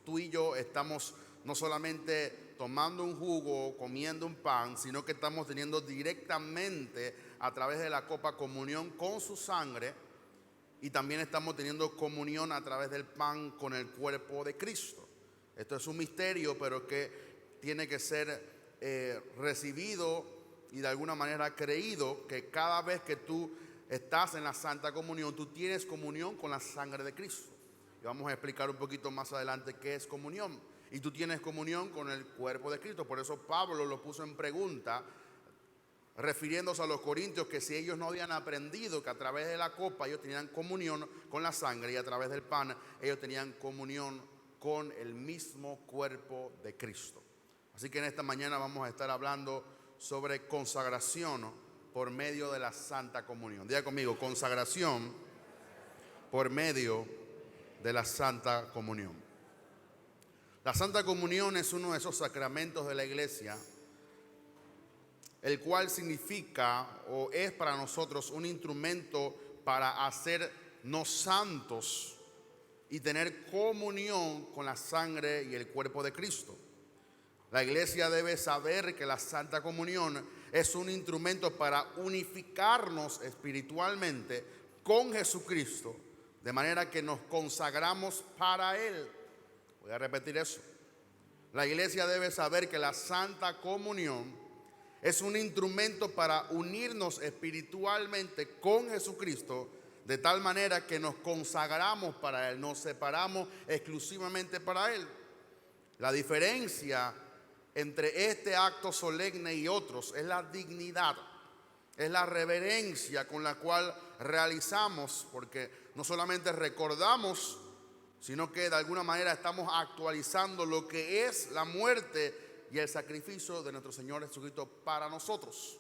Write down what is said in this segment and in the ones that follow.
Tú y yo estamos no solamente tomando un jugo o comiendo un pan, sino que estamos teniendo directamente a través de la copa comunión con su sangre, y también estamos teniendo comunión a través del pan con el cuerpo de Cristo. Esto es un misterio, pero que tiene que ser recibido y de alguna manera creído, que cada vez que tú estás en la Santa Comunión, tú tienes comunión con la sangre de Cristo. Y vamos a explicar un poquito más adelante qué es comunión. Y tú tienes comunión con el cuerpo de Cristo. Por eso Pablo lo puso en pregunta, refiriéndose a los corintios, que si ellos no habían aprendido que a través de la copa ellos tenían comunión con la sangre, y a través del pan ellos tenían comunión con el mismo cuerpo de Cristo. Así que en esta mañana vamos a estar hablando sobre consagración por medio de la Santa Comunión. Diga conmigo: consagración por medio de la Santa Comunión. La Santa Comunión es uno de esos sacramentos de la iglesia, el cual significa o es para nosotros un instrumento para hacernos santos y tener comunión con la sangre y el cuerpo de Cristo. La iglesia debe saber que la Santa Comunión es un instrumento para unificarnos espiritualmente con Jesucristo, de manera que nos consagramos para Él. Voy a repetir eso. La iglesia debe saber que la Santa Comunión es un instrumento para unirnos espiritualmente con Jesucristo, de tal manera que nos consagramos para Él, nos separamos exclusivamente para Él. La diferencia entre este acto solemne y otros es la dignidad, es la reverencia con la cual realizamos, porque no solamente recordamos, sino que de alguna manera estamos actualizando lo que es la muerte y el sacrificio de nuestro Señor Jesucristo para nosotros.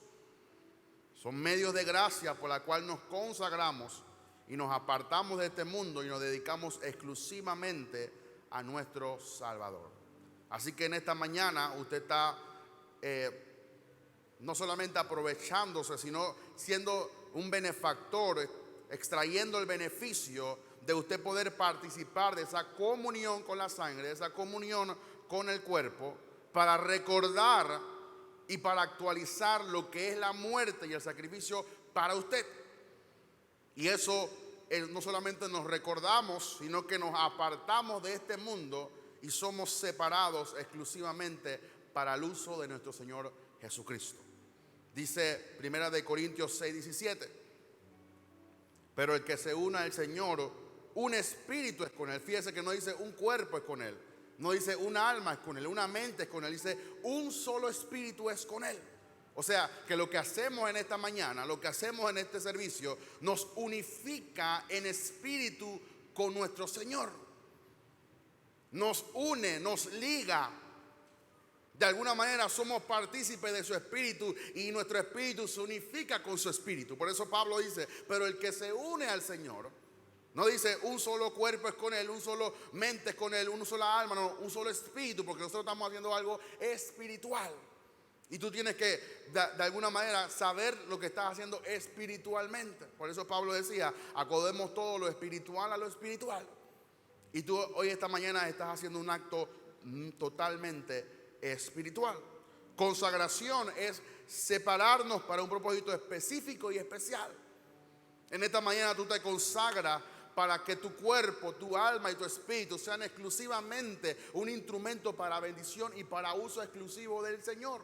Son medios de gracia por la cual nos consagramos y nos apartamos de este mundo y nos dedicamos exclusivamente a nuestro Salvador. Así que en esta mañana usted está no solamente aprovechándose, sino siendo un benefactor, extrayendo el beneficio de usted poder participar de esa comunión con la sangre, de esa comunión con el cuerpo, para recordar y para actualizar lo que es la muerte y el sacrificio para usted. Y eso no solamente nos recordamos, sino que nos apartamos de este mundo y somos separados exclusivamente para el uso de nuestro Señor Jesucristo. Dice 1 Corintios 6:17: pero el que se una al Señor, un espíritu es con Él. Fíjese que no dice un cuerpo es con Él, no dice una alma es con Él, una mente es con Él, dice un solo espíritu es con Él. O sea que lo que hacemos en esta mañana, lo que hacemos en este servicio, nos unifica en espíritu con nuestro Señor. Nos une, nos liga. De alguna manera somos partícipes de su espíritu y nuestro espíritu se unifica con su espíritu. Por eso Pablo dice: pero el que se une al Señor, no dice un solo cuerpo es con Él, un solo mente es con Él, una sola alma, no, un solo espíritu, porque nosotros estamos haciendo algo espiritual. Y tú tienes que de alguna manera saber lo que estás haciendo espiritualmente. Por eso Pablo decía: acodemos todo lo espiritual a lo espiritual. Y tú hoy, esta mañana, estás haciendo un acto totalmente espiritual. Consagración es separarnos para un propósito específico y especial. En esta mañana tú te consagras para que tu cuerpo, tu alma y tu espíritu sean exclusivamente un instrumento para bendición y para uso exclusivo del Señor.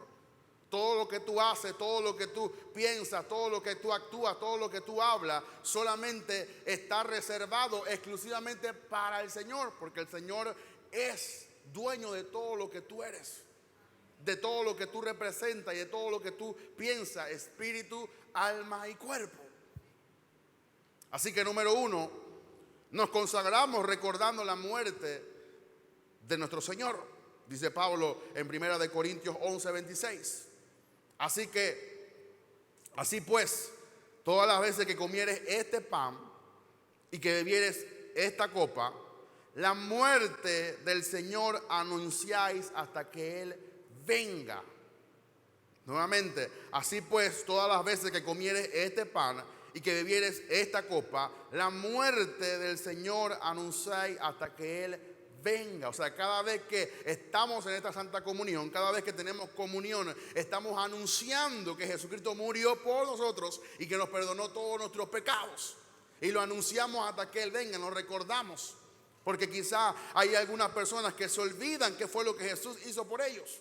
Todo lo que tú haces, todo lo que tú piensas, todo lo que tú actúas, todo lo que tú hablas, solamente está reservado exclusivamente para el Señor, porque el Señor es dueño de todo lo que tú eres, de todo lo que tú representas y de todo lo que tú piensas, espíritu, alma y cuerpo. Así que número uno, nos consagramos recordando la muerte de nuestro Señor. Dice Pablo en 1 Corintios 11:26. Así pues, todas las veces que comieres este pan y que bebieres esta copa, la muerte del Señor anunciáis hasta que Él venga. Nuevamente, así pues, todas las veces que comieres este pan y que bebieres esta copa, la muerte del Señor anunciáis hasta que Él venga. liturgia, o sea, cada vez que estamos en esta Santa Comunión, cada vez que tenemos comunión, estamos anunciando que Jesucristo murió por nosotros y que nos perdonó todos nuestros pecados. Y lo anunciamos hasta que Él venga, nos recordamos. Porque quizá hay algunas personas que se olvidan qué fue lo que Jesús hizo por ellos.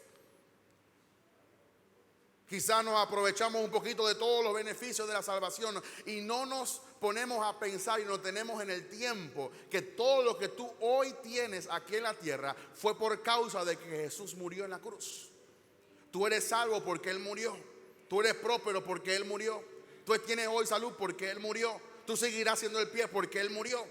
Quizá nos aprovechamos un poquito de todos los beneficios de la salvación y no nos ponemos a pensar y no tenemos en el tiempo que todo lo que tú hoy tienes aquí en la tierra fue por causa de que Jesús murió en la cruz. Tú eres salvo porque Él murió. Tú eres próspero porque Él murió. Tú tienes hoy salud porque Él murió. Tú seguirás siendo el pie porque Él murió.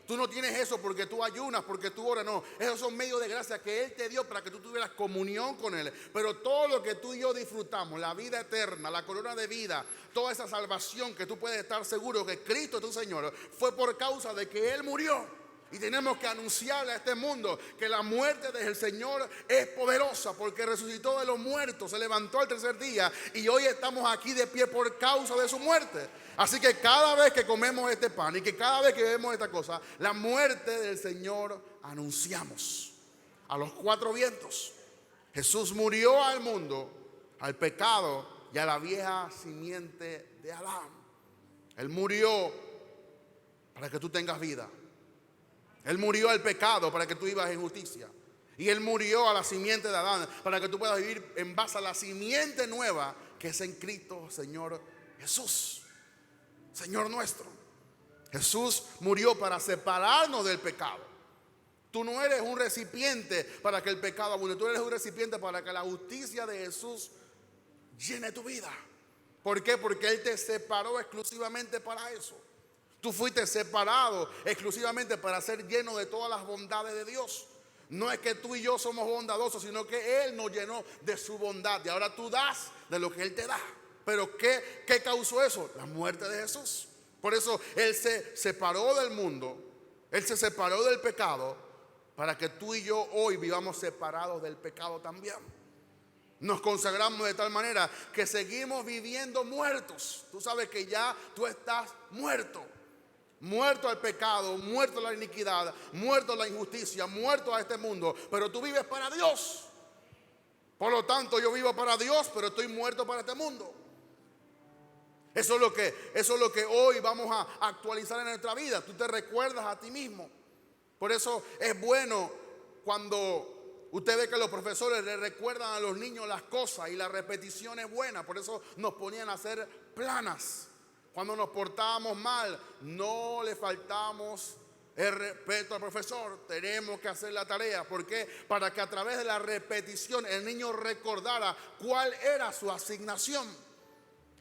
Tú no tienes eso porque tú ayunas, porque tú oras, no. Esos son medios de gracia que Él te dio para que tú tuvieras comunión con Él. Pero todo lo que tú y yo disfrutamos, la vida eterna, la corona de vida, toda esa salvación que tú puedes estar seguro que Cristo es tu Señor, fue por causa de que Él murió. Y tenemos que anunciarle a este mundo que la muerte del Señor es poderosa, porque resucitó de los muertos, se levantó al tercer día y hoy estamos aquí de pie por causa de su muerte. Así que cada vez que comemos este pan y que cada vez que vemos esta cosa, la muerte del Señor anunciamos a los cuatro vientos. Jesús murió al mundo, al pecado y a la vieja simiente de Adán. Él murió para que tú tengas vida. Él murió al pecado para que tú vivas en justicia. Y Él murió a la simiente de Adán para que tú puedas vivir en base a la simiente nueva que es en Cristo, Señor Jesús, Señor nuestro. Jesús murió para separarnos del pecado. Tú no eres un recipiente para que el pecado abunde. Tú eres un recipiente para que la justicia de Jesús llene tu vida. ¿Por qué? Porque Él te separó exclusivamente para eso. Tú fuiste separado exclusivamente para ser lleno de todas las bondades de Dios. No es que tú y yo somos bondadosos, sino que Él nos llenó de su bondad. Y ahora tú das de lo que Él te da. Pero ¿qué causó eso? La muerte de Jesús. Por eso Él se separó del mundo. Él se separó del pecado para que tú y yo hoy vivamos separados del pecado también. Nos consagramos de tal manera que seguimos viviendo muertos. Tú sabes que ya tú estás muerto. Muerto al pecado, muerto a la iniquidad, muerto a la injusticia, muerto a este mundo. Pero tú vives para Dios. Por lo tanto, yo vivo para Dios, pero estoy muerto para este mundo. Eso es lo que hoy vamos a actualizar en nuestra vida. Tú te recuerdas a ti mismo. Por eso es bueno cuando usted ve que los profesores le recuerdan a los niños las cosas y la repetición es buena. Por eso nos ponían a hacer planas. Cuando nos portábamos mal, no le faltamos el respeto al profesor. Tenemos que hacer la tarea. ¿Por qué? Para que a través de la repetición el niño recordara cuál era su asignación.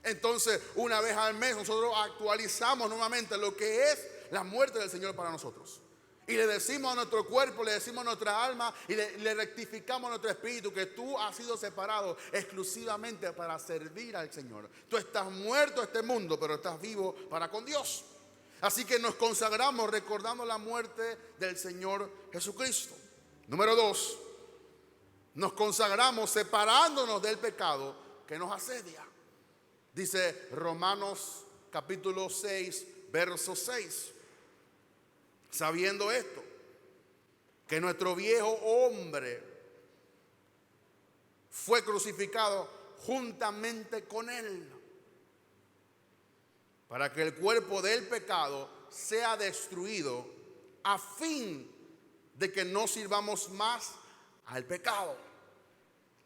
Entonces, una vez al mes nosotros actualizamos nuevamente lo que es la muerte del Señor para nosotros. Y le decimos a nuestro cuerpo, le decimos a nuestra alma y le rectificamos a nuestro espíritu que tú has sido separado exclusivamente para servir al Señor. Tú estás muerto a este mundo, pero estás vivo para con Dios. Así que nos consagramos recordando la muerte del Señor Jesucristo. Número 2, nos consagramos separándonos del pecado que nos asedia. Dice Romanos capítulo 6, verso 6. Sabiendo esto, que nuestro viejo hombre fue crucificado juntamente con Él, para que el cuerpo del pecado sea destruido, a fin de que no sirvamos más al pecado.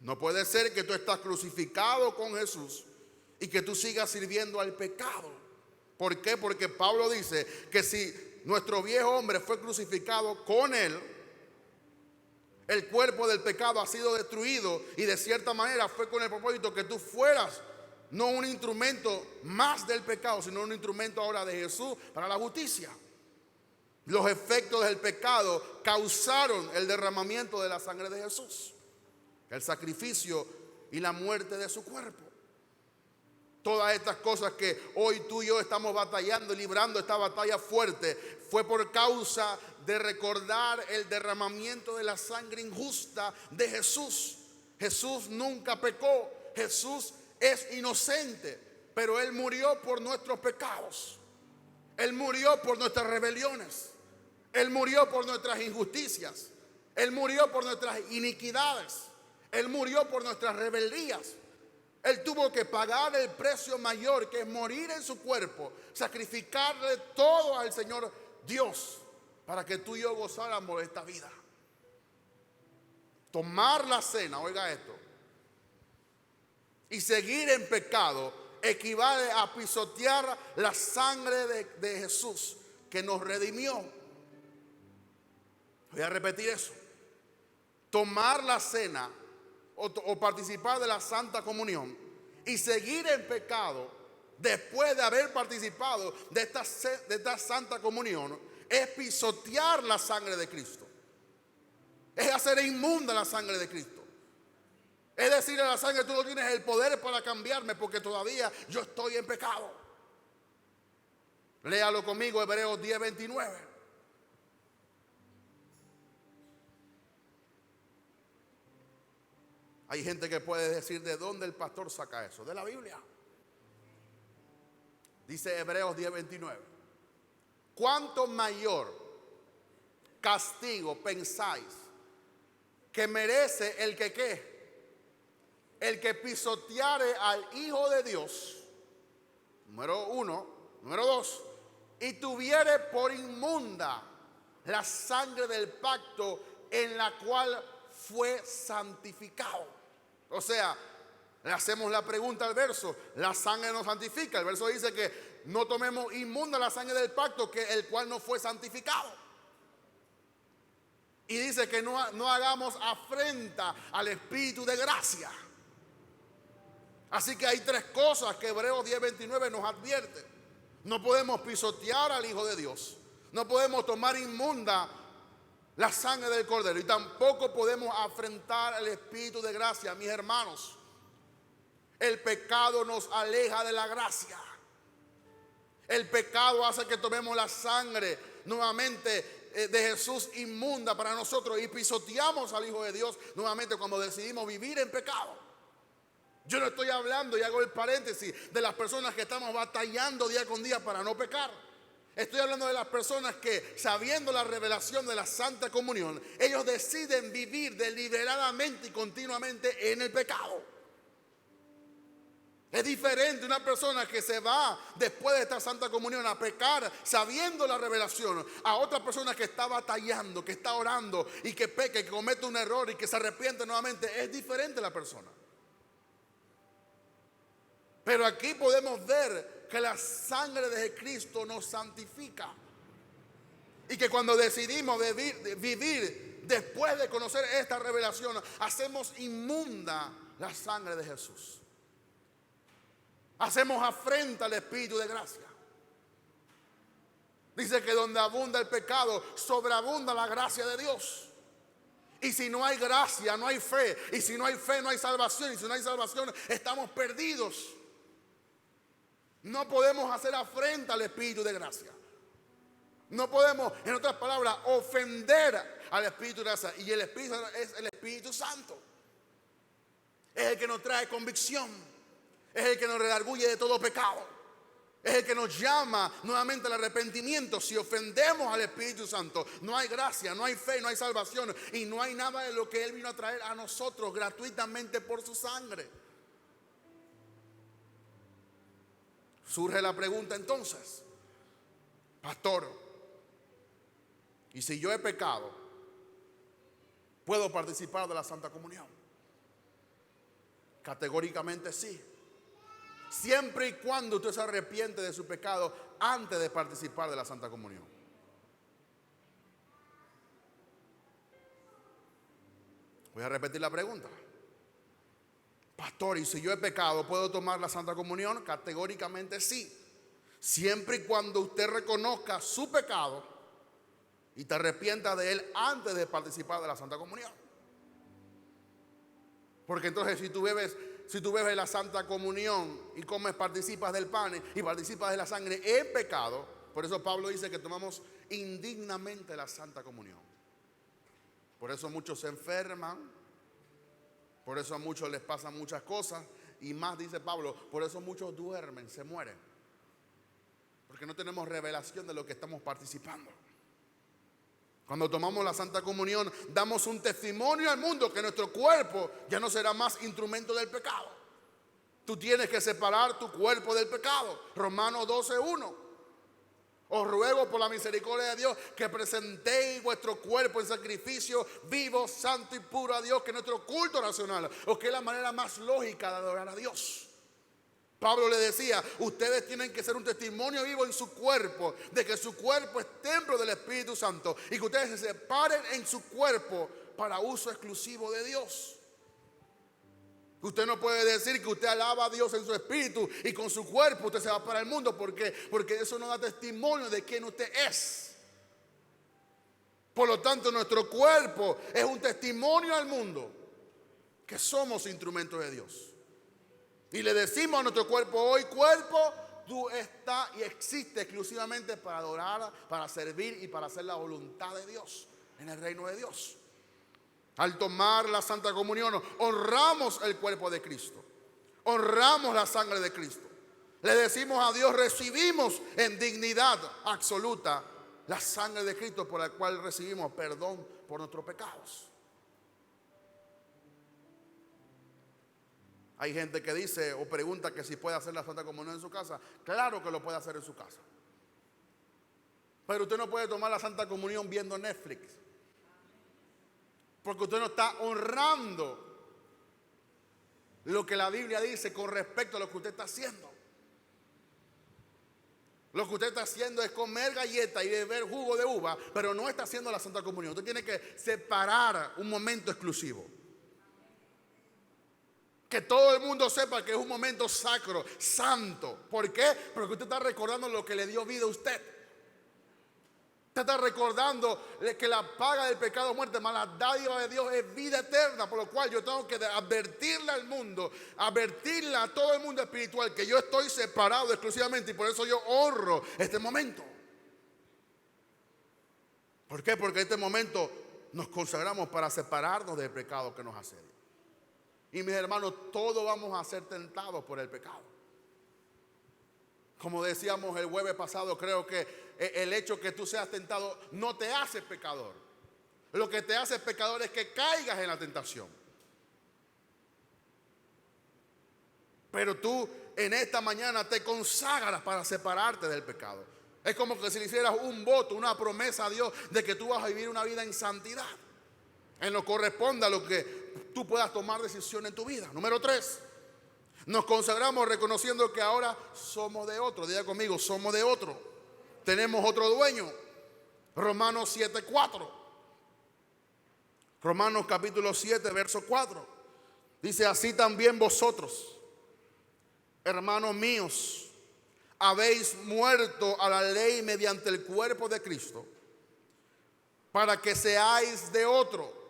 No puede ser que tú estás crucificado con Jesús y que tú sigas sirviendo al pecado. ¿Por qué? Porque Pablo dice que si nuestro viejo hombre fue crucificado con Él, el cuerpo del pecado ha sido destruido, y de cierta manera fue con el propósito que tú fueras no un instrumento más del pecado, sino un instrumento ahora de Jesús para la justicia. Los efectos del pecado causaron el derramamiento de la sangre de Jesús, el sacrificio y la muerte de su cuerpo. Todas estas cosas que hoy tú y yo estamos batallando y librando esta batalla fuerte fue por causa de recordar el derramamiento de la sangre injusta de Jesús. Jesús nunca pecó. Jesús es inocente, pero Él murió por nuestros pecados. Él murió por nuestras rebeliones. Él murió por nuestras injusticias. Él murió por nuestras iniquidades. Él murió por nuestras rebeldías. Él tuvo que pagar el precio mayor, que es morir en su cuerpo, sacrificarle todo al Señor Dios, para que tú y yo gozáramos de esta vida. Tomar la cena, oiga esto, y seguir en pecado equivale a pisotear la sangre de Jesús que nos redimió. Voy a repetir eso. Tomar la cena o participar de la Santa Comunión y seguir en pecado después de haber participado de esta Santa Comunión es pisotear la sangre de Cristo. Es hacer inmunda la sangre de Cristo. Es decirle a la sangre: tú no tienes el poder para cambiarme porque todavía yo estoy en pecado. Léalo conmigo, Hebreos 10:29. Hay gente que puede decir: ¿de dónde el pastor saca eso? De la Biblia. Dice Hebreos 10:29. ¿Cuánto mayor castigo pensáis que merece el que ¿qué? El que pisoteare al Hijo de Dios, número 1, número 2, y tuviere por inmunda la sangre del pacto en la cual fue santificado? O sea, le hacemos la pregunta al verso: la sangre nos santifica. El verso dice que no tomemos inmunda la sangre del pacto, que el cual no fue santificado. Y dice que no hagamos afrenta al Espíritu de gracia. Así que hay tres cosas que Hebreos 10:29 nos advierte. No podemos pisotear al Hijo de Dios. No podemos tomar inmunda la sangre del Cordero. Y tampoco podemos afrentar al Espíritu de gracia. Mis hermanos, el pecado nos aleja de la gracia. El pecado hace que tomemos la sangre nuevamente de Jesús inmunda para nosotros y pisoteamos al Hijo de Dios nuevamente cuando decidimos vivir en pecado. Yo no estoy hablando, y hago el paréntesis, de las personas que estamos batallando día con día para no pecar. Estoy hablando de las personas que, sabiendo la revelación de la Santa Comunión, ellos deciden vivir deliberadamente y continuamente en el pecado. Es diferente una persona que se va después de esta Santa Comunión a pecar sabiendo la revelación, a otra persona que está batallando, que está orando y que peca, que comete un error y que se arrepiente nuevamente. Es diferente la persona. Pero aquí podemos ver que la sangre de Cristo nos santifica. Y que cuando decidimos vivir después de conocer esta revelación, hacemos inmunda la sangre de Jesús. Hacemos afrenta al Espíritu de gracia. Dice que donde abunda el pecado, sobreabunda la gracia de Dios. Y si no hay gracia, no hay fe. Y si no hay fe, no hay salvación. Y si no hay salvación, estamos perdidos. No podemos hacer afrenta al Espíritu de gracia. No podemos, en otras palabras, ofender al Espíritu de gracia. Y el Espíritu es el Espíritu Santo. Es el que nos trae convicción. Es el que nos redarguye de todo pecado. Es el que nos llama nuevamente al arrepentimiento. Si ofendemos al Espíritu Santo, no hay gracia, no hay fe, no hay salvación. Y no hay nada de lo que Él vino a traer a nosotros gratuitamente por su sangre. Surge la pregunta entonces: pastor, ¿y si yo he pecado, puedo participar de la Santa Comunión? Categóricamente sí. Siempre y cuando usted se arrepiente de su pecado antes de participar de la Santa Comunión. Voy a repetir la pregunta. Pastor, ¿y si yo he pecado, puedo tomar la Santa Comunión? Categóricamente sí. Siempre y cuando usted reconozca su pecado y te arrepienta de él antes de participar de la Santa Comunión. Porque entonces si tú bebes la Santa Comunión y participas del pan y participas de la sangre en pecado, por eso Pablo dice que tomamos indignamente la Santa Comunión. Por eso muchos se enferman, por eso a muchos les pasan muchas cosas, y más, dice Pablo, por eso muchos duermen, se mueren, porque no tenemos revelación de lo que estamos participando. Cuando tomamos la Santa Comunión, damos un testimonio al mundo que nuestro cuerpo ya no será más instrumento del pecado. Tú tienes que separar tu cuerpo del pecado. Romanos 12:1. Os ruego por la misericordia de Dios que presentéis vuestro cuerpo en sacrificio vivo, santo y puro a Dios, que es nuestro culto racional, o que es la manera más lógica de adorar a Dios. Pablo le decía, ustedes tienen que ser un testimonio vivo en su cuerpo, de que su cuerpo es templo del Espíritu Santo, y que ustedes se separen en su cuerpo para uso exclusivo de Dios. Usted no puede decir que usted alaba a Dios en su espíritu y con su cuerpo usted se va para el mundo. ¿Por qué? Porque eso no da testimonio de quién usted es. Por lo tanto, nuestro cuerpo es un testimonio al mundo que somos instrumentos de Dios. Y le decimos a nuestro cuerpo hoy, cuerpo, tú estás y existes exclusivamente para adorar, para servir y para hacer la voluntad de Dios en el reino de Dios. Al tomar la Santa Comunión, honramos el cuerpo de Cristo, honramos la sangre de Cristo. Le decimos a Dios, recibimos en dignidad absoluta la sangre de Cristo, por la cual recibimos perdón por nuestros pecados. Hay gente que dice o pregunta que si puede hacer la Santa Comunión en su casa. Claro que lo puede hacer en su casa, pero usted no puede tomar la Santa Comunión viendo Netflix, porque usted no está honrando lo que la Biblia dice con respecto a lo que usted está haciendo. Lo que usted está haciendo es comer galletas y beber jugo de uva, pero no está haciendo la Santa Comunión. Usted tiene que separar un momento exclusivo. Que todo el mundo sepa que es un momento sacro, santo. ¿Por qué? Porque usted está recordando lo que le dio vida a usted. Usted está recordando que la paga del pecado es muerte, mas la dádiva de Dios es vida eterna. Por lo cual yo tengo que advertirle al mundo, advertirle a todo el mundo espiritual que yo estoy separado exclusivamente, y por eso yo honro este momento. ¿Por qué? Porque en este momento nos consagramos para separarnos del pecado que nos asedia. Y mis hermanos, todos vamos a ser tentados por el pecado. Como decíamos el jueves pasado, creo que el hecho que tú seas tentado no te hace pecador. Lo que te hace pecador es que caigas en la tentación. Pero tú en esta mañana te consagras para separarte del pecado. Es como que si le hicieras un voto, una promesa a Dios de que tú vas a vivir una vida en santidad. En lo que corresponde a lo que tú puedas tomar decisión en tu vida. Número 3. Nos consagramos reconociendo que ahora somos de otro. Diga conmigo, somos de otro. Tenemos otro dueño. Romanos 7:4. Romanos capítulo 7, verso 4. Dice, así también vosotros, hermanos míos, habéis muerto a la ley mediante el cuerpo de Cristo, para que seáis de otro,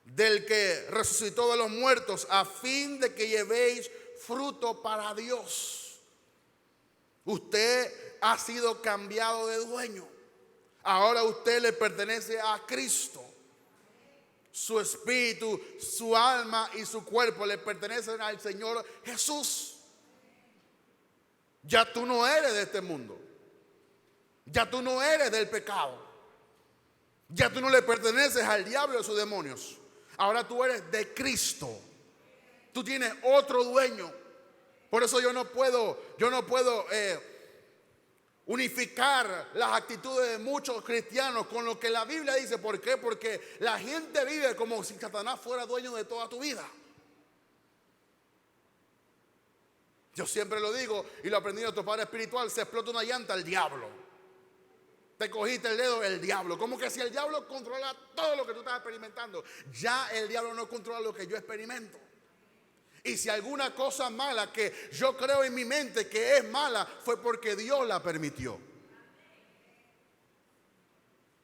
del que resucitó de los muertos, a fin de que llevéis fruto para Dios. Usted ha sido cambiado de dueño. Ahora usted le pertenece a Cristo. Su espíritu, su alma y su cuerpo le pertenecen al Señor Jesús. Ya tú no eres de este mundo. Ya tú no eres del pecado. Ya tú no le perteneces al diablo y a sus demonios. Ahora tú eres de Cristo. Tú tienes otro dueño. Por eso yo no puedo unificar las actitudes de muchos cristianos con lo que la Biblia dice. ¿Por qué? Porque la gente vive como si Satanás fuera dueño de toda tu vida. Yo siempre lo digo y lo aprendí de otro padre espiritual: se explota una llanta, el diablo. Te cogiste el dedo, el diablo. Como que si el diablo controla todo lo que tú estás experimentando, ya el diablo no controla lo que yo experimento. Y si alguna cosa mala que yo creo en mi mente que es mala, fue porque Dios la permitió.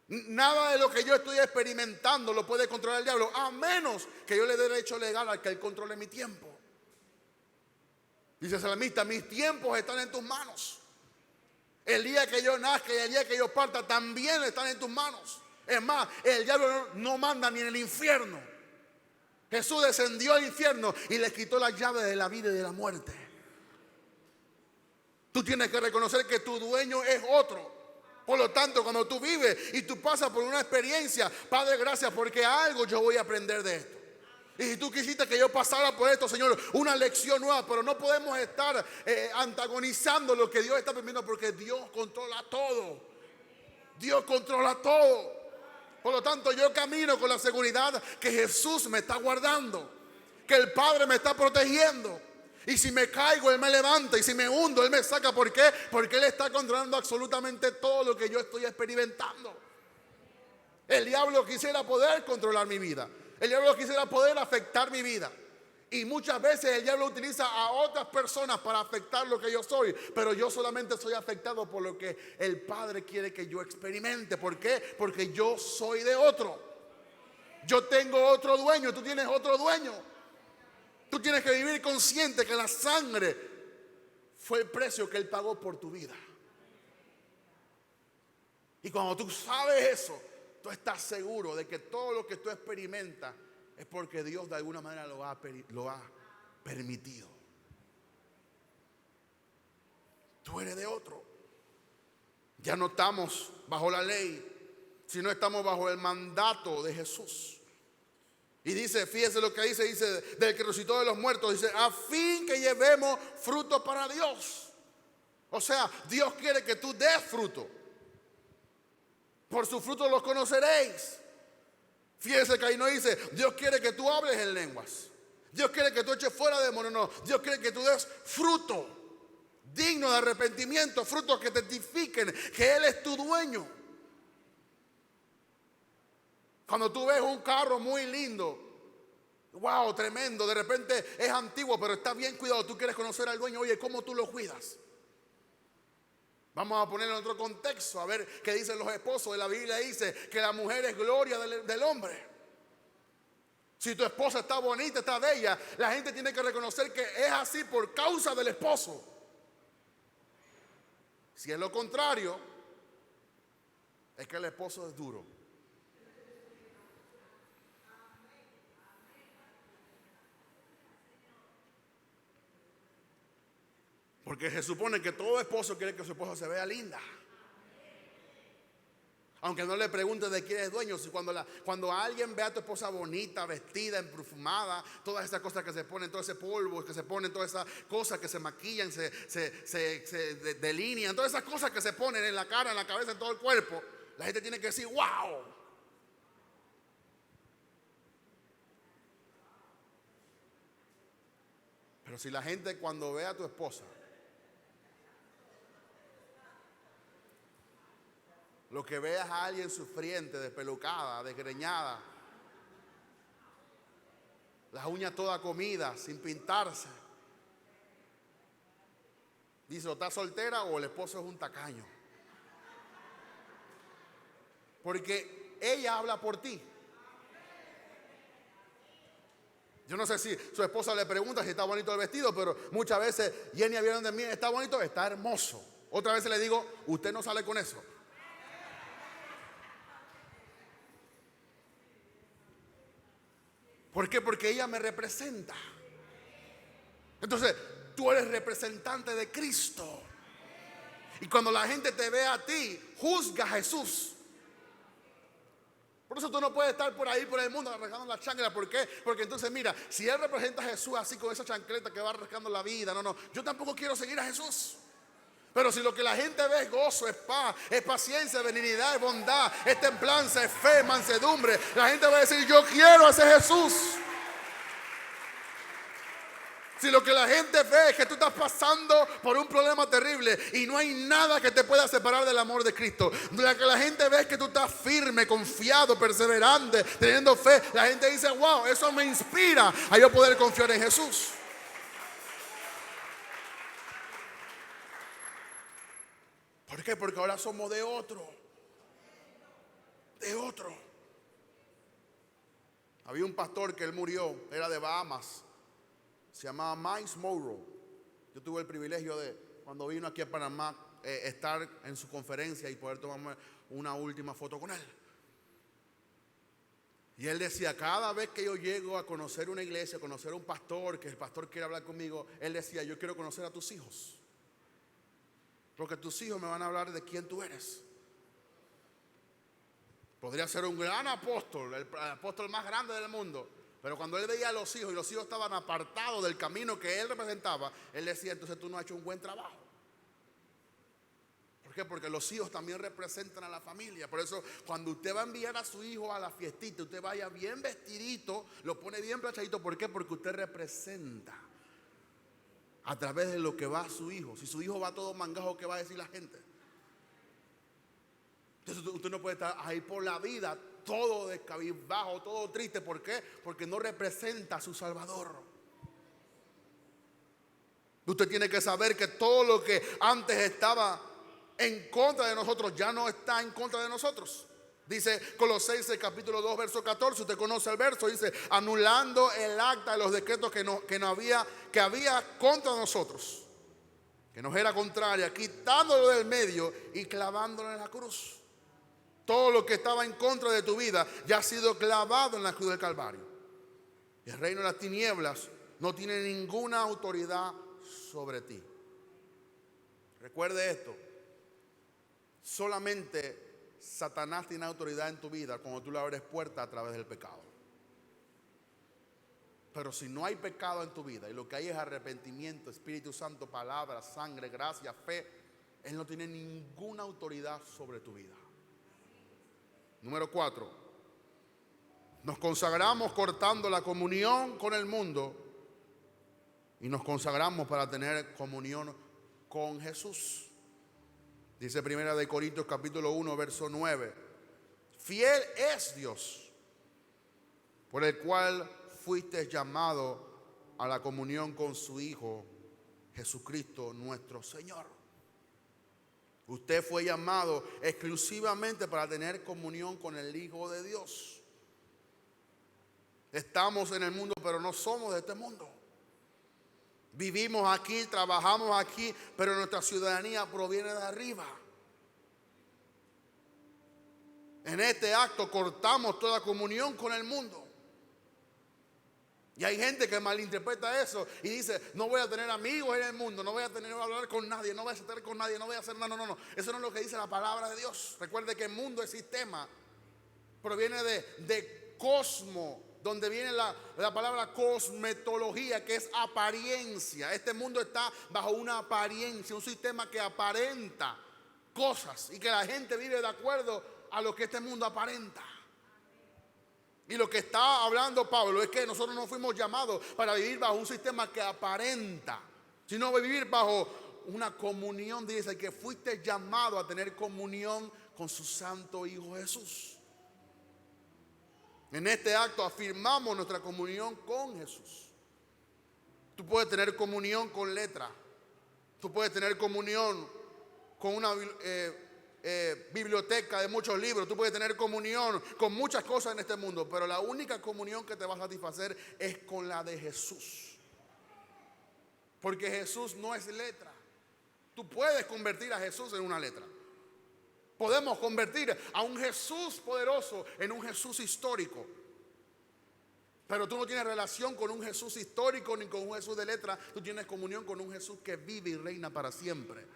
Nada de lo que yo estoy experimentando lo puede controlar el diablo, a menos que yo le dé derecho legal a que él controle mi tiempo. Dice el salmista, mis tiempos están en tus manos. El día que yo nazca y el día que yo parta también están en tus manos. Es más, el diablo no manda ni en el infierno. Jesús descendió al infierno y les quitó las llaves de la vida y de la muerte. Tú tienes que reconocer que tu dueño es otro. Por lo tanto, cuando tú vives y tú pasas por una experiencia, Padre, gracias porque algo yo voy a aprender de esto. Y si tú quisiste que yo pasara por esto, Señor, una lección nueva, pero no podemos estar antagonizando lo que Dios está permitiendo, porque Dios controla todo. Dios controla todo. Por lo tanto, yo camino con la seguridad que Jesús me está guardando, que el Padre me está protegiendo. Y si me caigo, Él me levanta. Y si me hundo, Él me saca. ¿Por qué? Porque Él está controlando absolutamente todo lo que yo estoy experimentando. El diablo quisiera poder controlar mi vida. El diablo quisiera poder afectar mi vida. Y muchas veces el diablo utiliza a otras personas para afectar lo que yo soy. Pero yo solamente soy afectado por lo que el Padre quiere que yo experimente. ¿Por qué? Porque yo soy de otro. Yo tengo otro dueño, tú tienes otro dueño. Tú tienes que vivir consciente que la sangre fue el precio que Él pagó por tu vida. Y cuando tú sabes eso, tú estás seguro de que todo lo que tú experimentas es porque Dios de alguna manera lo ha permitido. Tú eres de otro. Ya no estamos bajo la ley, sino estamos bajo el mandato de Jesús. Y dice, fíjese lo que dice del que resucitó de los muertos, dice, a fin que llevemos fruto para Dios. O sea, Dios quiere que tú des fruto. Por sus frutos los conoceréis. Fíjese que ahí no dice, Dios quiere que tú hables en lenguas. Dios quiere que tú eches fuera demonios. No, Dios quiere que tú des fruto digno de arrepentimiento, frutos que testifiquen que Él es tu dueño. Cuando tú ves un carro muy lindo, wow, tremendo, de repente es antiguo, pero está bien cuidado, tú quieres conocer al dueño, oye, ¿cómo tú lo cuidas? Vamos a ponerlo en otro contexto, a ver qué dicen los esposos. De la Biblia dice que la mujer es gloria del hombre. Si tu esposa está bonita, está bella, la gente tiene que reconocer que es así por causa del esposo. Si es lo contrario, es que el esposo es duro. Porque se supone que todo esposo quiere que su esposa se vea linda. Aunque no le pregunte de quién es dueño. Cuando alguien ve a tu esposa bonita, vestida, perfumada, todas esas cosas que se ponen, todo ese polvo que se ponen, todas esas cosas que se maquillan, se delinean, todas esas cosas que se ponen en la cara, en la cabeza, en todo el cuerpo, la gente tiene que decir, wow. Pero si la gente cuando ve a tu esposa, lo que veas a alguien sufriente, despelucada, desgreñada, las uñas todas comidas, sin pintarse, dice, o está soltera o el esposo es un tacaño. Porque ella habla por ti. Yo no sé si su esposa le pregunta si está bonito el vestido, pero muchas veces, Jenny, ¿vieron de mí? ¿Está bonito? Está hermoso. Otra vez le digo, usted no sale con eso. ¿Por qué? Porque ella me representa. Entonces, tú eres representante de Cristo. Y cuando la gente te ve a ti, juzga a Jesús. Por eso tú no puedes estar por ahí, por el mundo, arrancando la chancla. ¿Por qué? Porque entonces mira, si Él representa a Jesús así con esa chancleta que va arrancando la vida, no, yo tampoco quiero seguir a Jesús. Pero si lo que la gente ve es gozo, es paz, es paciencia, benignidad, es bondad, es templanza, es fe, mansedumbre, la gente va a decir, yo quiero a ese Jesús. Si lo que la gente ve es que tú estás pasando por un problema terrible y no hay nada que te pueda separar del amor de Cristo, lo que la gente ve es que tú estás firme, confiado, perseverante, teniendo fe, la gente dice, wow, eso me inspira a yo poder confiar en Jesús. ¿Por qué? Porque ahora somos de otro. De otro. Había un pastor que él murió, era de Bahamas. Se llamaba Miles Monroe. Yo tuve el privilegio de, cuando vino aquí a Panamá, estar en su conferencia y poder tomarme una última foto con él. Y él decía, cada vez que yo llego a conocer una iglesia, a conocer a un pastor, que el pastor quiere hablar conmigo, él decía, yo quiero conocer a tus hijos. Porque tus hijos me van a hablar de quién tú eres. Podría ser un gran apóstol, el apóstol más grande del mundo. Pero cuando él veía a los hijos y los hijos estaban apartados del camino que él representaba, él decía, entonces tú no has hecho un buen trabajo. ¿Por qué? Porque los hijos también representan a la familia. Por eso cuando usted va a enviar a su hijo a la fiestita, usted vaya bien vestidito, lo pone bien planchadito. ¿Por qué? Porque usted representa a través de lo que va a su hijo. Si su hijo va todo mangajo, ¿qué va a decir la gente? Entonces usted no puede estar ahí por la vida todo descabizbajo, todo triste. ¿Por qué? Porque no representa a su Salvador. Usted tiene que saber que todo lo que antes estaba en contra de nosotros ya no está en contra de nosotros. Dice Colosenses capítulo 2 verso 14. Usted conoce el verso. Dice, anulando el acta de los decretos que había contra nosotros, que nos era contraria, quitándolo del medio y clavándolo en la cruz. Todo lo que estaba en contra de tu vida ya ha sido clavado en la cruz del Calvario. Y el reino de las tinieblas no tiene ninguna autoridad sobre ti. Recuerde esto. Solamente Satanás tiene autoridad en tu vida cuando tú le abres puerta a través del pecado. Pero si no hay pecado en tu vida y lo que hay es arrepentimiento, Espíritu Santo, palabra, sangre, gracia, fe, Él no tiene ninguna autoridad sobre tu vida. Número 4. Nos consagramos cortando la comunión con el mundo y nos consagramos para tener comunión con Jesús. Dice 1 Corintios capítulo 1 verso 9. Fiel es Dios, por el cual fuiste llamado a la comunión con su Hijo Jesucristo nuestro Señor. Usted fue llamado exclusivamente para tener comunión con el Hijo de Dios. Estamos en el mundo, pero no somos de este mundo. Vivimos aquí, trabajamos aquí, pero nuestra ciudadanía proviene de arriba. En este acto cortamos toda comunión con el mundo. Y hay gente que malinterpreta eso y dice, no voy a tener amigos en el mundo, no voy a hablar con nadie, no voy a estar con nadie, no voy a hacer nada. No. Eso no es lo que dice la palabra de Dios. Recuerde que el mundo, el sistema, proviene de cosmo, donde viene la palabra cosmetología, que es apariencia. Este mundo está bajo una apariencia, un sistema que aparenta cosas y que la gente vive de acuerdo a lo que este mundo aparenta. Y lo que está hablando Pablo es que nosotros no fuimos llamados para vivir bajo un sistema que aparenta, sino vivir bajo una comunión. Dice que fuiste llamado a tener comunión con su santo Hijo Jesús. En este acto afirmamos nuestra comunión con Jesús. Tú puedes tener comunión con letra. Tú puedes tener comunión con una biblioteca de muchos libros. Tú puedes tener comunión con muchas cosas en este mundo, pero la única comunión que te va a satisfacer es con la de Jesús. Porque Jesús no es letra. Tú puedes convertir a Jesús en una letra. Podemos convertir a un Jesús poderoso en un Jesús histórico. Pero tú no tienes relación con un Jesús histórico ni con un Jesús de letra. Tú tienes comunión con un Jesús que vive y reina para siempre.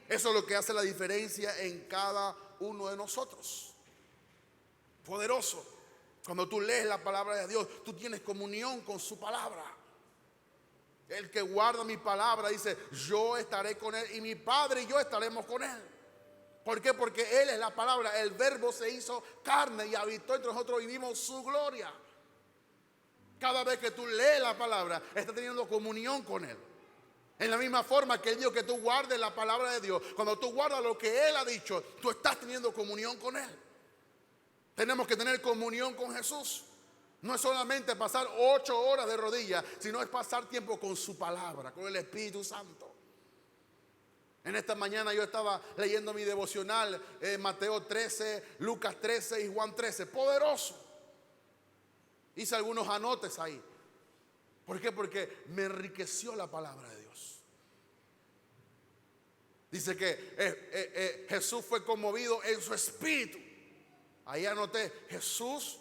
Eso es lo que hace la diferencia en cada uno de nosotros. Poderoso. Cuando tú lees la palabra de Dios, tú tienes comunión con su palabra. El que guarda mi palabra, dice, yo estaré con él y mi Padre y yo estaremos con él. ¿Por qué? Porque Él es la palabra. El verbo se hizo carne y habitó entre nosotros y vimos su gloria. Cada vez que tú lees la palabra, estás teniendo comunión con Él. En la misma forma que Él dijo que tú guardes la palabra de Dios. Cuando tú guardas lo que Él ha dicho, tú estás teniendo comunión con Él. Tenemos que tener comunión con Jesús. No es solamente pasar 8 horas de rodillas, sino es pasar tiempo con su palabra, con el Espíritu Santo. En esta mañana yo estaba leyendo mi devocional, Mateo 13, Lucas 13 y Juan 13. Poderoso. Hice algunos anotes ahí. ¿Por qué? Porque me enriqueció la palabra de Dios. Dice que Jesús fue conmovido en su espíritu. Ahí anoté, Jesús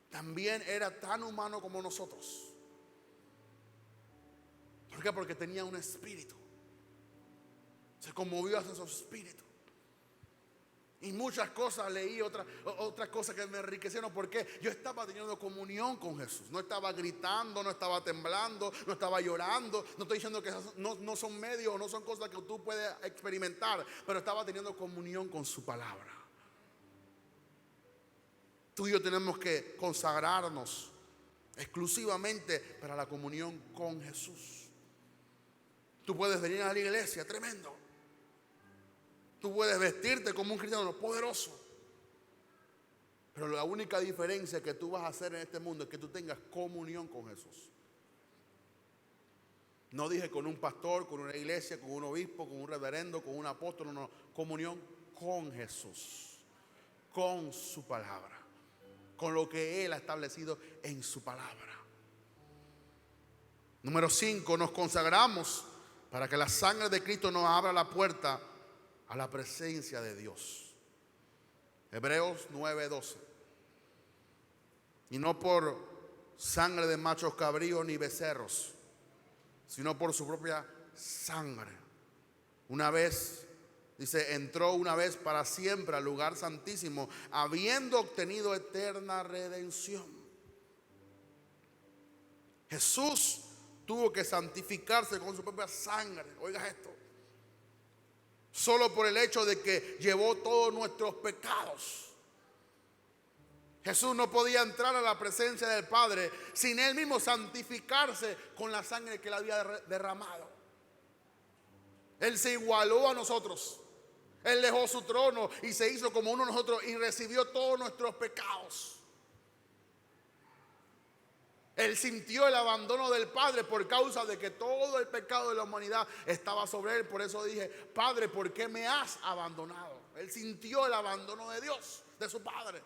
también era tan humano como nosotros. ¿Por qué? Porque tenía un espíritu. Se conmovió hacia su espíritu. Y muchas cosas leí, otras cosas que me enriquecieron, porque yo estaba teniendo comunión con Jesús. No estaba gritando, no estaba temblando, no estaba llorando. No estoy diciendo que esas no son medios, no son cosas que tú puedes experimentar, pero estaba teniendo comunión con su palabra. Tú y yo tenemos que consagrarnos exclusivamente para la comunión con Jesús. Tú puedes venir a la iglesia, tremendo. Tú puedes vestirte como un cristiano poderoso. Pero la única diferencia que tú vas a hacer en este mundo es que tú tengas comunión con Jesús. No dije con un pastor, con una iglesia, con un obispo, con un reverendo, con un apóstol. No, comunión con Jesús, con su palabra, con lo que Él ha establecido en su palabra. Número 5, nos consagramos para que la sangre de Cristo nos abra la puerta a la presencia de Dios. Hebreos 9:12. Y no por sangre de machos cabríos ni becerros, sino por su propia sangre. Una vez, dice, entró una vez para siempre al lugar santísimo, habiendo obtenido eterna redención. Jesús tuvo que santificarse con su propia sangre. Oiga esto. Solo por el hecho de que llevó todos nuestros pecados. Jesús no podía entrar a la presencia del Padre sin Él mismo santificarse con la sangre que Él había derramado. Él se igualó a nosotros. Él dejó su trono y se hizo como uno de nosotros y recibió todos nuestros pecados. Él sintió el abandono del Padre por causa de que todo el pecado de la humanidad estaba sobre Él. Por eso dije, Padre, ¿por qué me has abandonado? Él sintió el abandono de Dios, de su Padre.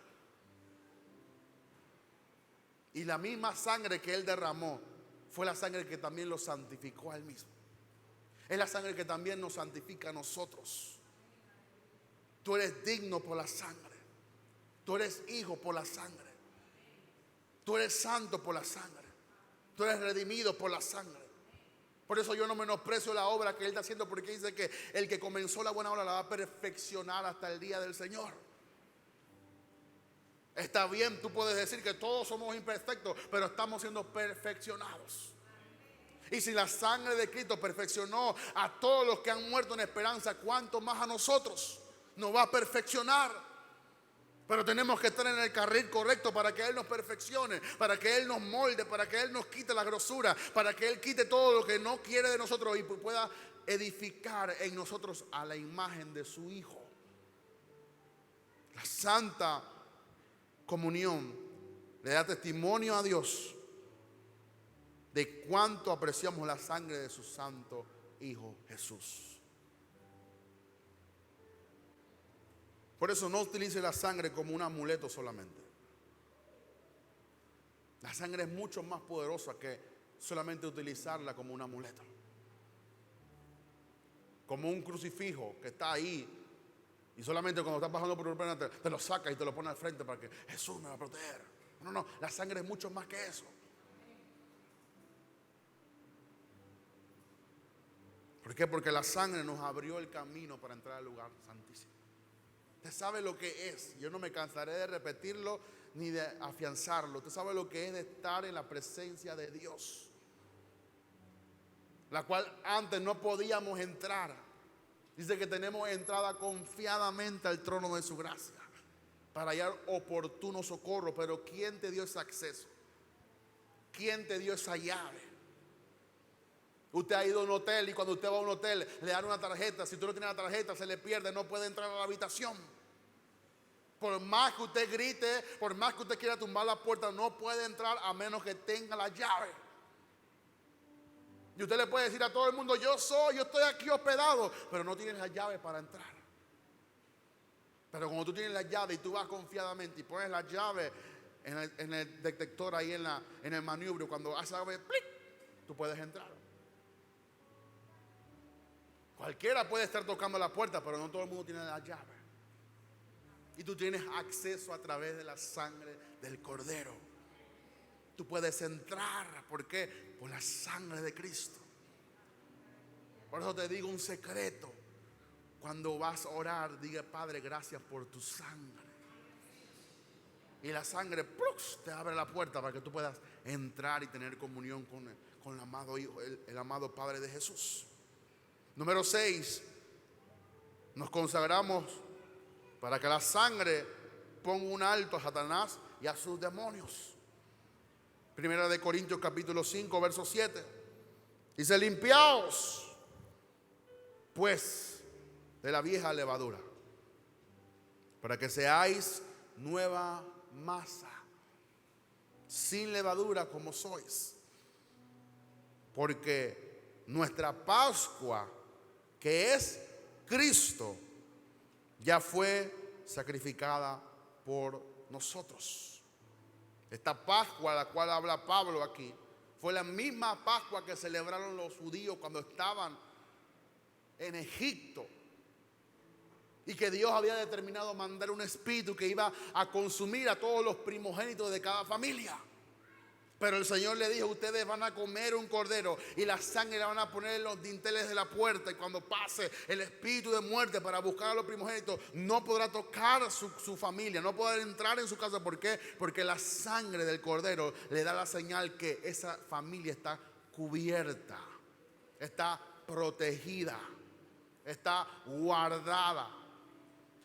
Y la misma sangre que Él derramó fue la sangre que también lo santificó a Él mismo. Es la sangre que también nos santifica a nosotros. Tú eres digno por la sangre. Tú eres hijo por la sangre. Tú eres santo por la sangre. Tú eres redimido por la sangre. Por eso yo no menosprecio la obra que Él está haciendo, porque dice que el que comenzó la buena obra la va a perfeccionar hasta el día del Señor. Está bien, tú puedes decir que todos somos imperfectos, pero estamos siendo perfeccionados. Y si la sangre de Cristo perfeccionó a todos los que han muerto en esperanza, ¿cuánto más a nosotros nos va a perfeccionar? Pero tenemos que estar en el carril correcto para que Él nos perfeccione, para que Él nos molde, para que Él nos quite la grosura, para que Él quite todo lo que no quiere de nosotros y pueda edificar en nosotros a la imagen de su Hijo. La Santa Comunión le da testimonio a Dios de cuánto apreciamos la sangre de su Santo Hijo Jesús. Por eso no utilice la sangre como un amuleto solamente. La sangre es mucho más poderosa que solamente utilizarla como un amuleto. Como un crucifijo que está ahí y solamente cuando estás pasando por un problema te lo sacas y te lo pones al frente para que Jesús me va a proteger. No, la sangre es mucho más que eso. ¿Por qué? Porque la sangre nos abrió el camino para entrar al lugar santísimo. Usted sabe lo que es. Yo no me cansaré de repetirlo ni de afianzarlo. Usted sabe lo que es de estar en la presencia de Dios, la cual antes no podíamos entrar. Dice que tenemos entrada confiadamente al trono de su gracia para hallar oportuno socorro. Pero ¿quién te dio ese acceso? ¿Quién te dio esa llave? Usted ha ido a un hotel y cuando usted va a un hotel le dan una tarjeta. Si tú no tienes la tarjeta se le pierde, no puede entrar a la habitación. Por más que usted grite, por más que usted quiera tumbar la puerta, no puede entrar a menos que tenga la llave. Y usted le puede decir a todo el mundo, yo estoy aquí hospedado, pero no tienes la llave para entrar. Pero cuando tú tienes la llave y tú vas confiadamente y pones la llave en el detector ahí en el manubrio, cuando hace la llave, ¡plic!, tú puedes entrar. Cualquiera puede estar tocando la puerta, pero no todo el mundo tiene la llave. Y tú tienes acceso a través de la sangre del Cordero. Tú puedes entrar. ¿Por qué? Por la sangre de Cristo. Por eso te digo un secreto. Cuando vas a orar, diga: Padre, gracias por tu sangre. Y la sangre ¡plux!, te abre la puerta para que tú puedas entrar y tener comunión con el amado Hijo, el amado Padre de Jesús. Número 6, nos consagramos para que la sangre ponga un alto a Satanás y a sus demonios. Primera de Corintios capítulo 5 verso 7 dice: limpiaos pues de la vieja levadura, para que seáis nueva masa, sin levadura como sois. Porque nuestra Pascua, que es Cristo, ya fue sacrificada por nosotros. Esta Pascua a la cual habla Pablo aquí fue la misma Pascua que celebraron los judíos cuando estaban en Egipto, y que Dios había determinado mandar un espíritu que iba a consumir a todos los primogénitos de cada familia. Pero el Señor le dijo: ustedes van a comer un cordero y la sangre la van a poner en los dinteles de la puerta, y cuando pase el espíritu de muerte para buscar a los primogénitos, no podrá tocar su familia, no podrá entrar en su casa. ¿Por qué? Porque la sangre del cordero le da la señal que esa familia está cubierta, está protegida, está guardada.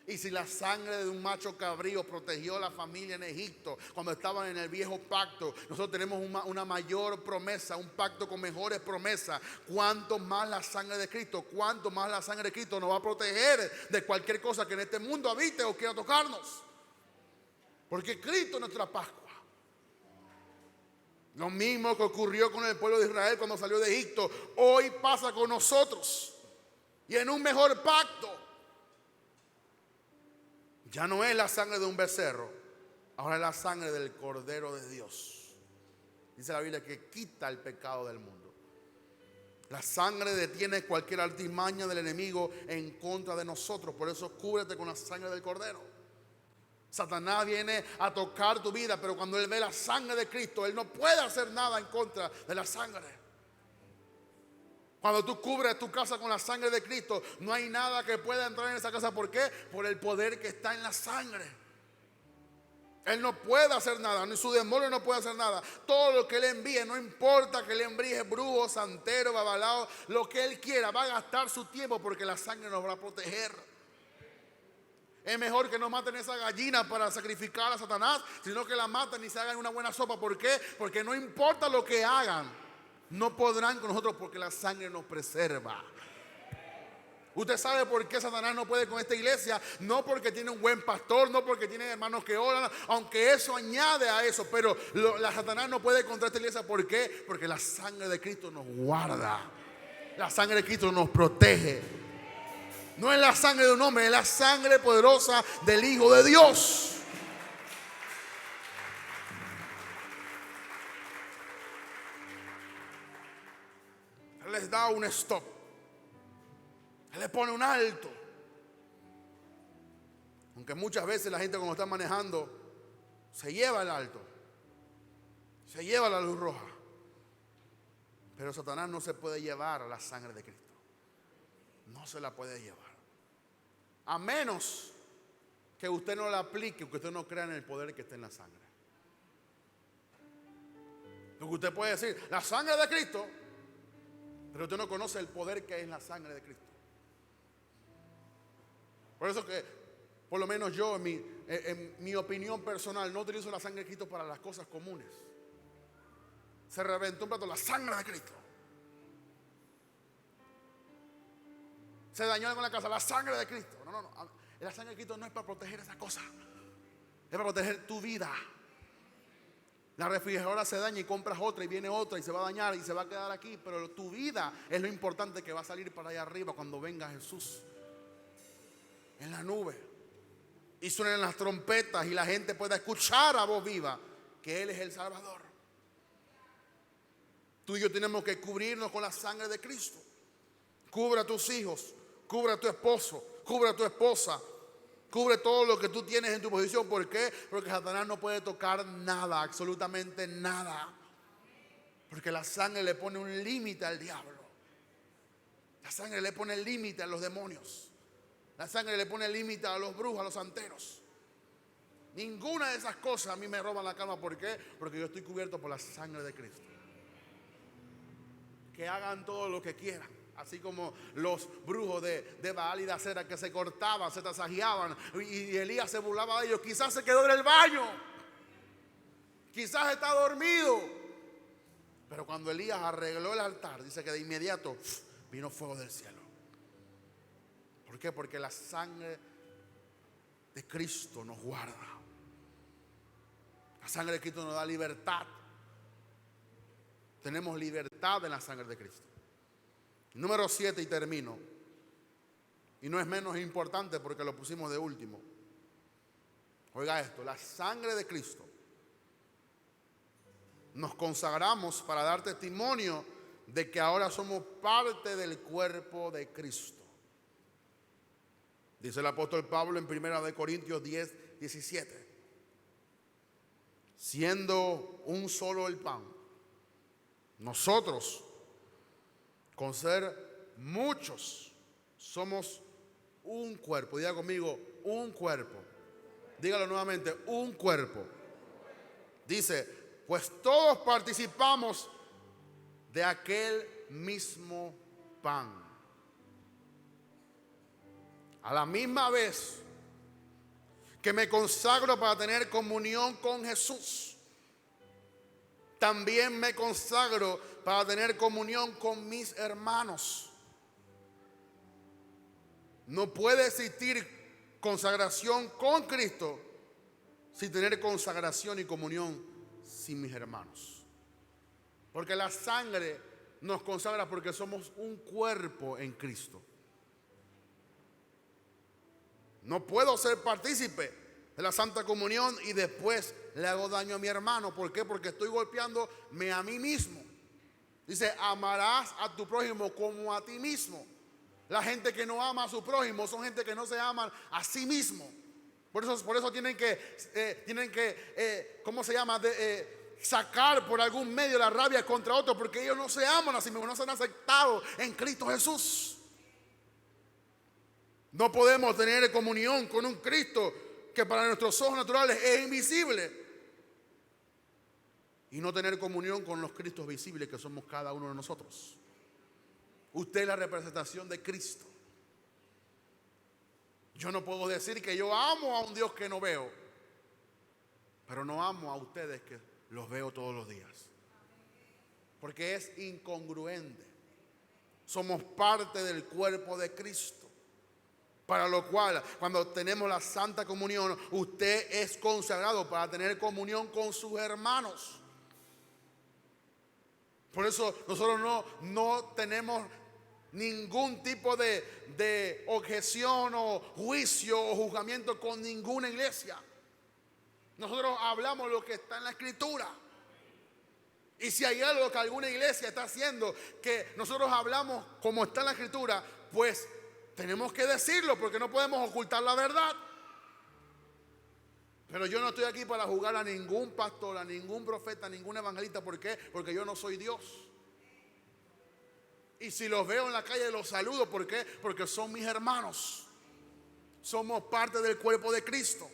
Y si la sangre de un macho cabrío protegió a la familia en Egipto cuando estaban en el viejo pacto, nosotros tenemos una mayor promesa, un pacto con mejores promesas. Cuanto más la sangre de Cristo, cuanto más la sangre de Cristo nos va a proteger de cualquier cosa que en este mundo habite o quiera tocarnos. Porque Cristo es nuestra Pascua. Lo mismo que ocurrió con el pueblo de Israel cuando salió de Egipto, hoy pasa con nosotros. Y en un mejor pacto. Ya no es la sangre de un becerro, ahora es la sangre del Cordero de Dios. Dice la Biblia que quita el pecado del mundo. La sangre detiene cualquier artimaña del enemigo en contra de nosotros. Por eso cúbrete con la sangre del Cordero. Satanás viene a tocar tu vida, pero cuando él ve la sangre de Cristo, él no puede hacer nada en contra de la sangre. Cuando tú cubres tu casa con la sangre de Cristo, no hay nada que pueda entrar en esa casa. ¿Por qué? Por el poder que está en la sangre. Él no puede hacer nada, ni su demonio no puede hacer nada. Todo lo que él envíe, no importa que le envíe brujo, santero, babalao, lo que él quiera, va a gastar su tiempo, porque la sangre nos va a proteger. Es mejor que no maten esa gallina para sacrificar a Satanás, sino que la maten y se hagan una buena sopa. ¿Por qué? Porque no importa lo que hagan, no podrán con nosotros, porque la sangre nos preserva. Usted sabe por qué Satanás no puede con esta iglesia. No porque tiene un buen pastor, no porque tiene hermanos que oran, aunque eso añade a eso. Pero la Satanás no puede contra esta iglesia. ¿Por qué? Porque la sangre de Cristo nos guarda. La sangre de Cristo nos protege. No es la sangre de un hombre, es la sangre poderosa del Hijo de Dios. Él les da un stop. Él les pone un alto. Aunque muchas veces la gente, cuando está manejando, se lleva el alto, se lleva la luz roja. Pero Satanás no se puede llevar a la sangre de Cristo. No se la puede llevar. A menos que usted no la aplique, que usted no crea en el poder que está en la sangre. Lo que usted puede decir, la sangre de Cristo, pero usted no conoce el poder que hay en la sangre de Cristo. Por eso que, por lo menos yo, en mi opinión personal, no utilizo la sangre de Cristo para las cosas comunes. Se reventó un plato, la sangre de Cristo. Se dañó algo en la casa, la sangre de Cristo. No. La sangre de Cristo no es para proteger esa cosa. Es para proteger tu vida. La refrigeradora se daña y compras otra y viene otra y se va a dañar y se va a quedar aquí. Pero tu vida es lo importante, que va a salir para allá arriba cuando venga Jesús en la nube y suenen las trompetas y la gente pueda escuchar a voz viva que Él es el Salvador. Tú y yo tenemos que cubrirnos con la sangre de Cristo. Cubre a tus hijos, cubre a tu esposo, cubre a tu esposa, cubre todo lo que tú tienes en tu posición. ¿Por qué? Porque Satanás no puede tocar nada, absolutamente nada. Porque la sangre le pone un límite al diablo. La sangre le pone el límite a los demonios. La sangre le pone límite a los brujos, a los santeros. Ninguna de esas cosas a mí me roban la calma. ¿Por qué? Porque yo estoy cubierto por la sangre de Cristo. Que hagan todo lo que quieran. Así como los brujos de Baal y de Acera, que se cortaban, se tasajeaban, y Elías se burlaba de ellos. Quizás se quedó en el baño, quizás está dormido. Pero cuando Elías arregló el altar, dice que de inmediato vino fuego del cielo. ¿Por qué? Porque la sangre de Cristo nos guarda. La sangre de Cristo nos da libertad. Tenemos libertad en la sangre de Cristo. Número 7, y termino. Y no es menos importante porque lo pusimos de último. Oiga esto, la sangre de Cristo. Nos consagramos para dar testimonio de que ahora somos parte del cuerpo de Cristo. Dice el apóstol Pablo en 1 Corintios 10, 17. Siendo un solo el pan, nosotros, con ser muchos, somos un cuerpo. Diga conmigo, un cuerpo. Dígalo nuevamente, un cuerpo. Dice, pues todos participamos de aquel mismo pan. A la misma vez que me consagro para tener comunión con Jesús, también me consagro para tener comunión con mis hermanos. No puede existir consagración con Cristo sin tener consagración y comunión sin mis hermanos. Porque la sangre nos consagra porque somos un cuerpo en Cristo. No puedo ser partícipe de la Santa Comunión y después le hago daño a mi hermano. ¿Por qué? Porque estoy golpeándome a mí mismo. Dice, amarás a tu prójimo como a ti mismo. La gente que no ama a su prójimo son gente que no se aman a sí mismo. Por eso tienen que ¿cómo se llama? Sacar por algún medio la rabia contra otro, porque ellos no se aman a sí mismos, no se han aceptado en Cristo Jesús. No podemos tener comunión con un Cristo que para nuestros ojos naturales es invisible, y no tener comunión con los Cristos visibles que somos cada uno de nosotros. Usted es la representación de Cristo. Yo no puedo decir que yo amo a un Dios que no veo, pero no amo a ustedes que los veo todos los días, porque es incongruente. Somos parte del cuerpo de Cristo. Para lo cual, cuando tenemos la Santa Comunión, usted es consagrado para tener comunión con sus hermanos. Por eso nosotros no tenemos ningún tipo de objeción o juicio o juzgamiento con ninguna iglesia. Nosotros hablamos lo que está en la Escritura. Y si hay algo que alguna iglesia está haciendo que nosotros hablamos como está en la Escritura, pues tenemos que decirlo, porque no podemos ocultar la verdad. Pero yo no estoy aquí para juzgar a ningún pastor, a ningún profeta, a ningún evangelista. ¿Por qué? Porque yo no soy Dios. Y si los veo en la calle los saludo. ¿Por qué? Porque son mis hermanos. Somos parte del cuerpo de Cristo.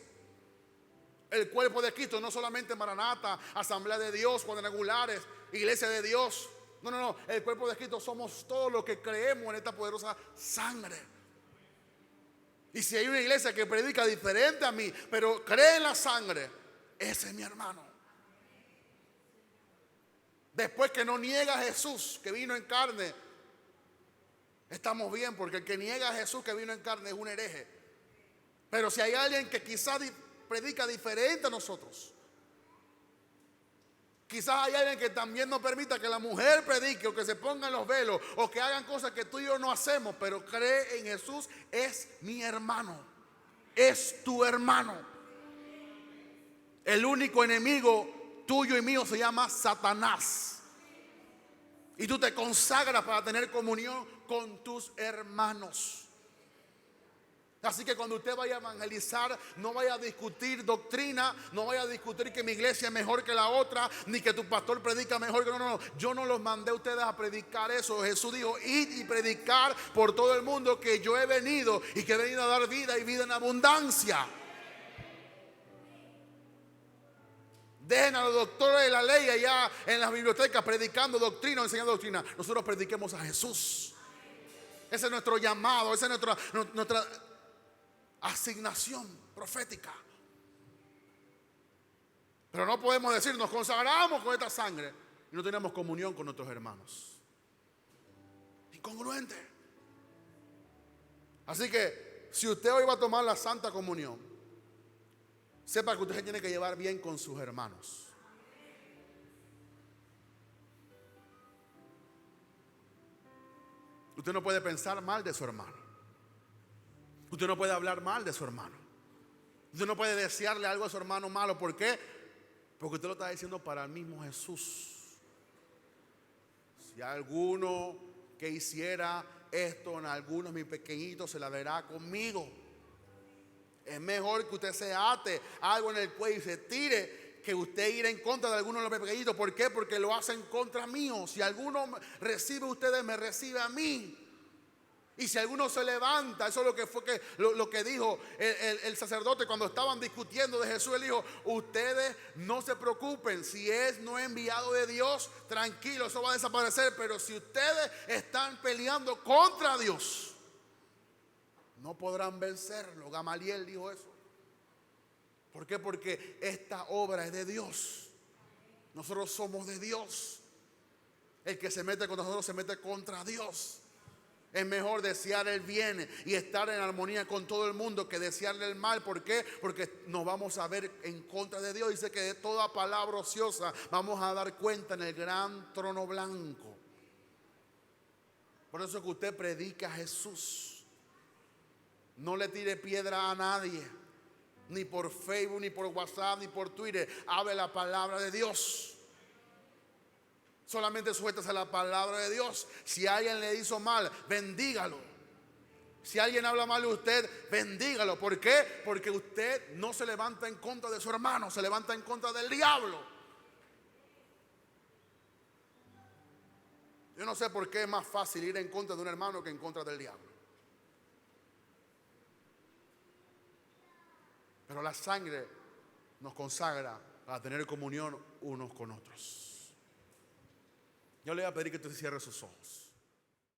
El cuerpo de Cristo no solamente Maranata, Asamblea de Dios, cuadrangulares, Iglesia de Dios. No. El cuerpo de Cristo somos todos los que creemos en esta poderosa sangre. Y si hay una iglesia que predica diferente a mí, pero cree en la sangre, ese es mi hermano. Después que no niega a Jesús, que vino en carne, estamos bien, porque el que niega a Jesús que vino en carne es un hereje. Pero si hay alguien que quizás predica diferente a nosotros, quizás hay alguien que también no permita que la mujer predique, o que se pongan los velos, o que hagan cosas que tú y yo no hacemos, pero cree en Jesús, es mi hermano, es tu hermano. El único enemigo tuyo y mío se llama Satanás. Y tú te consagras para tener comunión con tus hermanos. Así que cuando usted vaya a evangelizar, no vaya a discutir doctrina, no vaya a discutir que mi iglesia es mejor que la otra, ni que tu pastor predica mejor que no. Yo no los mandé a ustedes a predicar eso. Jesús dijo, id y predicar por todo el mundo que yo he venido y que he venido a dar vida y vida en abundancia. Dejen a los doctores de la ley allá en las bibliotecas predicando doctrina o enseñando doctrina. Nosotros prediquemos a Jesús. Ese es nuestro llamado, esa es nuestra asignación profética. Pero no podemos decir, nos consagramos con esta sangre y no tenemos comunión con nuestros hermanos. Incongruente. Así que si usted hoy va a tomar la Santa Comunión, sepa que usted se tiene que llevar bien con sus hermanos. Usted no puede pensar mal de su hermano. Usted no puede hablar mal de su hermano. Usted no puede desearle algo a su hermano malo. ¿Por qué? Porque usted lo está diciendo para el mismo Jesús. Si alguno que hiciera esto en algunos de mis pequeñitos, se la verá conmigo. Es mejor que usted se ate algo en el cuello y se tire, que usted ir en contra de alguno de los pequeñitos. ¿Por qué? Porque lo hace en contra mío. Si alguno recibe a ustedes, me recibe a mí. Y si alguno se levanta, eso es lo que dijo el sacerdote cuando estaban discutiendo de Jesús. Él dijo, ustedes no se preocupen, si no es enviado de Dios, tranquilo, eso va a desaparecer. Pero si ustedes están peleando contra Dios, no podrán vencerlo. Gamaliel dijo eso. ¿Por qué? Porque esta obra es de Dios. Nosotros somos de Dios. El que se mete contra nosotros se mete contra Dios. Es mejor desear el bien y estar en armonía con todo el mundo que desearle el mal. ¿Por qué? Porque nos vamos a ver en contra de Dios. Dice que de toda palabra ociosa vamos a dar cuenta en el gran trono blanco. Por eso que usted predica a Jesús. No le tire piedra a nadie, ni por Facebook, ni por WhatsApp, ni por Twitter. Hable la palabra de Dios. Solamente suéltese a la palabra de Dios. Si alguien le hizo mal, bendígalo. Si alguien habla mal de usted, bendígalo. ¿Por qué? Porque usted no se levanta en contra de su hermano, se levanta en contra del diablo. Yo no sé por qué es más fácil ir en contra de un hermano que en contra del diablo. Pero la sangre nos consagra para tener comunión unos con otros. Yo le voy a pedir que usted cierre sus ojos.